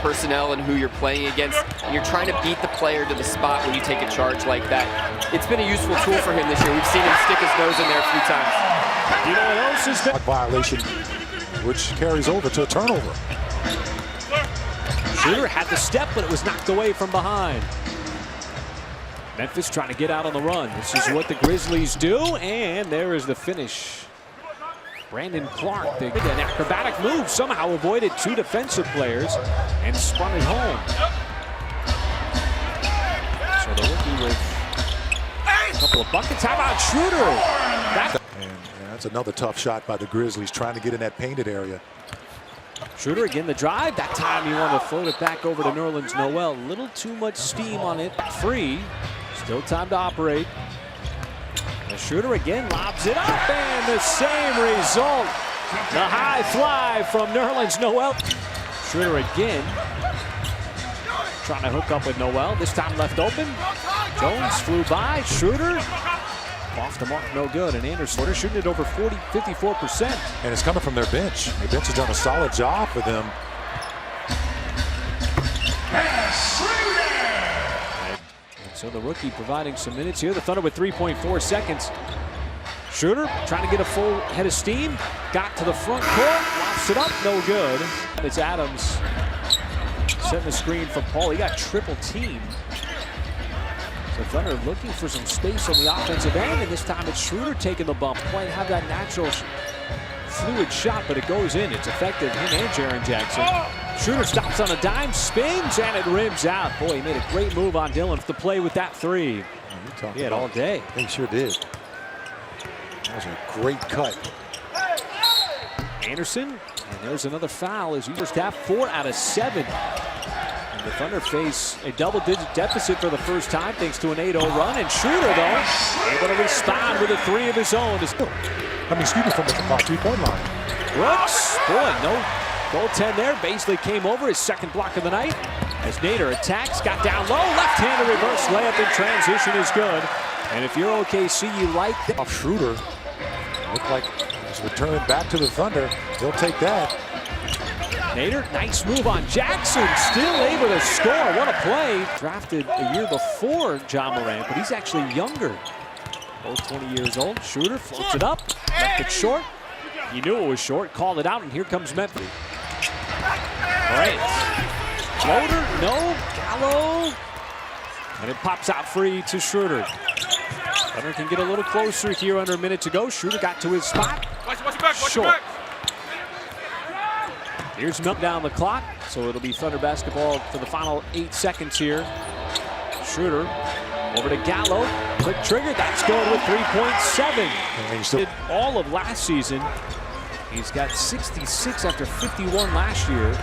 personnel and who you're playing against, and you're trying to beat the player to the spot when you take a charge like that. It's been a useful tool for him this year. We've seen him stick his nose in there a few times. You know what else has been? Violation, which carries over to a turnover. Schroder had the step, but it was knocked away from behind. Memphis trying to get out on the run. This is what the Grizzlies do, and there is the finish. Brandon Clark, an acrobatic move, somehow avoided two defensive players and spun it home. So the rookie with a couple of buckets. How about Schroder? And that's another tough shot by the Grizzlies, trying to get in that painted area. Schroder again, the drive. That time he wanted to float it back over to Nerlens Noel. A little too much steam on it. Free. Still time to operate. And Schroder again lobs it up, and the same result. The high fly from Nerlens Noel. Schroder again trying to hook up with Noel. This time left open. Jones flew by. Schroder off the mark, no good. And Anderson shooting it over 54%. And it's coming from their bench. The bench has done a solid job for them. So the rookie providing some minutes here. The Thunder with 3.4 seconds. Schroder trying to get a full head of steam. Got to the front court. Lofts it up. No good. It's Adams setting the screen for Paul. He got triple teamed. So Thunder looking for some space on the offensive end. And this time it's Schroder taking the bump. Quite have that natural fluid shot, but it goes in. It's effective. Him and Jaren Jackson. Schroder stops on a dime, spins, and it rims out. Boy, he made a great move on Dillon to play with that three. He had all day. He sure did. That was a great cut. Anderson, and there's another foul as he first half, 4 out of 7. And the Thunder face a double-digit deficit for the first time thanks to an 8-0 run. And Schroder, though, able to respond with a 3 of his own. Excuse me, from the three-point line. Brooks, boy, no goaltend there. Baisley came over, his second block of the night. As Nader attacks, got down low, left-handed reverse layup in transition is good. And if you're OKC, you like that. Off Schroder, looked like he's returning back to the Thunder. They'll take that. Nader, nice move on Jackson, still able to score. What a play. Drafted a year before John Morant, but he's actually younger. Both 20 years old. Schroder floats it up, left it short. He knew it was short, called it out, and here comes Memphis. Morant. Schroder, no, Gallo. And it pops out free to Schroder. Thunder can get a little closer here under a minute to go. Schroder got to his spot. Short. Here's Melt down the clock, so it'll be Thunder basketball for the final 8 seconds here. Schroder over to Gallo. Quick trigger, that's good with 3.7. All of last season, he's got 66 after 51 last year.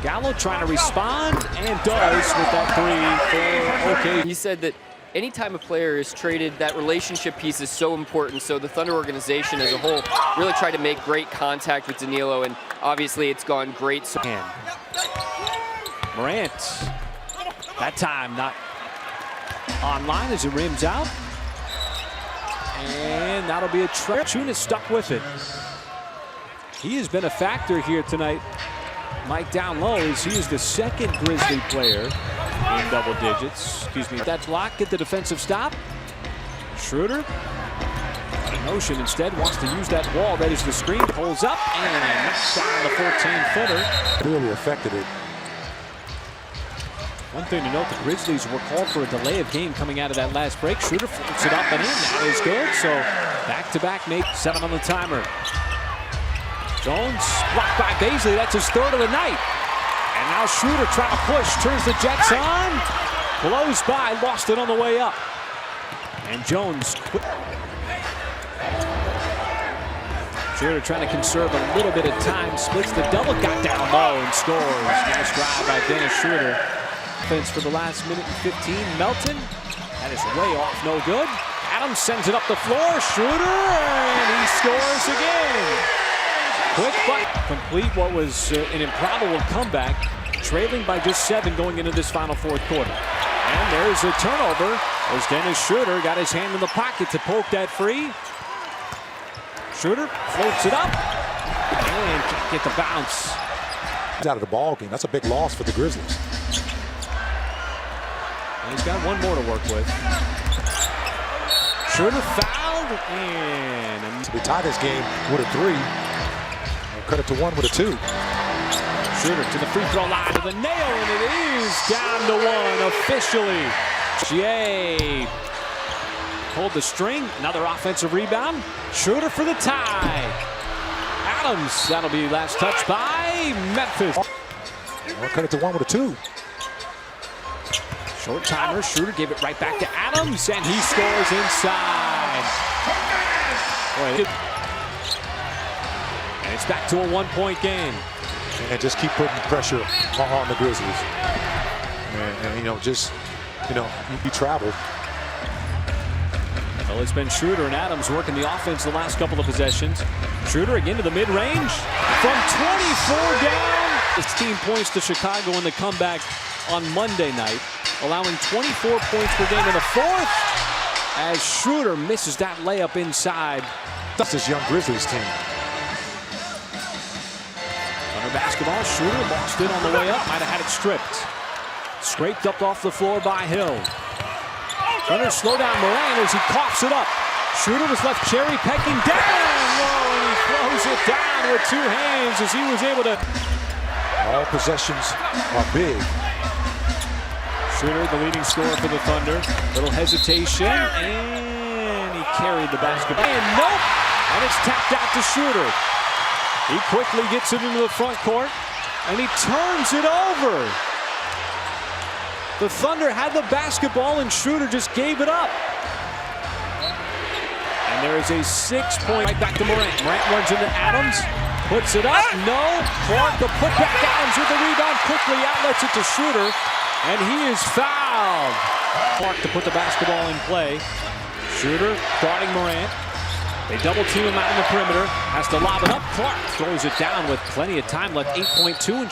Gallo trying to respond and does with that 3 for OK. He said that anytime a player is traded, that relationship piece is so important. So the Thunder organization as a whole really tried to make great contact with Danilo, and obviously it's gone great. So Morant, that time not online as it rims out. And that'll be a trap. Chunas stuck with it. He has been a factor here tonight. Mike down low as he is the second Grizzly player in double digits. Excuse me. That block, get the defensive stop. Schroder, in motion instead, wants to use that wall. That is the screen. Pulls up and knocks down the 14-footer. Clearly affected it. One thing to note, the Grizzlies were called for a delay of game coming out of that last break. Schroder floats it up and in. That is good. So back-to-back make 7 on the timer. Jones blocked by Baisley. That's his 3rd of the night. And now Schroder trying to push. Turns the Jets on. Blows by. Lost it on the way up. And Jones quit. Schroder trying to conserve a little bit of time. Splits the double. Got down low and scores. Nice drive by Dennis Schroder. Offense for the last minute and 15. Melton. That is way off. No good. Adams sends it up the floor. Schroder. And he scores again. Quick but complete what was an improbable comeback, trailing by just 7 going into this final 4th quarter. And there's a turnover as Dennis Schroder got his hand in the pocket to poke that free. Schroder floats it up and can't get the bounce. He's out of the ball game. That's a big loss for the Grizzlies. And he's got one more to work with. Schroder fouled, and So we tie this game with a 3. And cut it to 1 with a 2. Schroder to the free throw line to the nail, and it is down to 1 officially. Jay pulled the string. Another offensive rebound. Schroder for the tie. Adams, that'll be last touch by Memphis. We'll cut it to 1 with a 2. Short timer. Schroder gave it right back to Adams, and he scores inside. Boy, and it's back to a 1-point game. And just keep putting pressure on the Grizzlies. And he traveled. Well, it's been Schroder and Adams working the offense the last couple of possessions. Schroder again to the mid-range from 24 down. 16 points to Chicago in the comeback on Monday night, allowing 24 points per game in the fourth as Schroder misses that layup inside. That's this young Grizzlies team. Under basketball, Schroder lost it on the way up, might have had it stripped. Scraped up off the floor by Hill. Thunder slow down Morant as he coughs it up. Schroder was left cherry pecking down. Whoa, and he throws it down with 2 hands as he was able to. All possessions are big. Schroder, the leading scorer for the Thunder. Little hesitation, and he carried the basketball. And nope, and it's tapped out to Schroder. He quickly gets it into the front court, and he turns it over. The Thunder had the basketball, and Schroder just gave it up. And there is a 6-point right back to Morant. Morant runs into Adams, puts it up. No, Clark, the putback. Adams with the rebound, quickly outlets it to Schroder, and he is fouled. Clark to put the basketball in play. Schroder guarding Morant. They double team him out on the perimeter. Has to lob it up. Clark throws it down with plenty of time left. 8.2.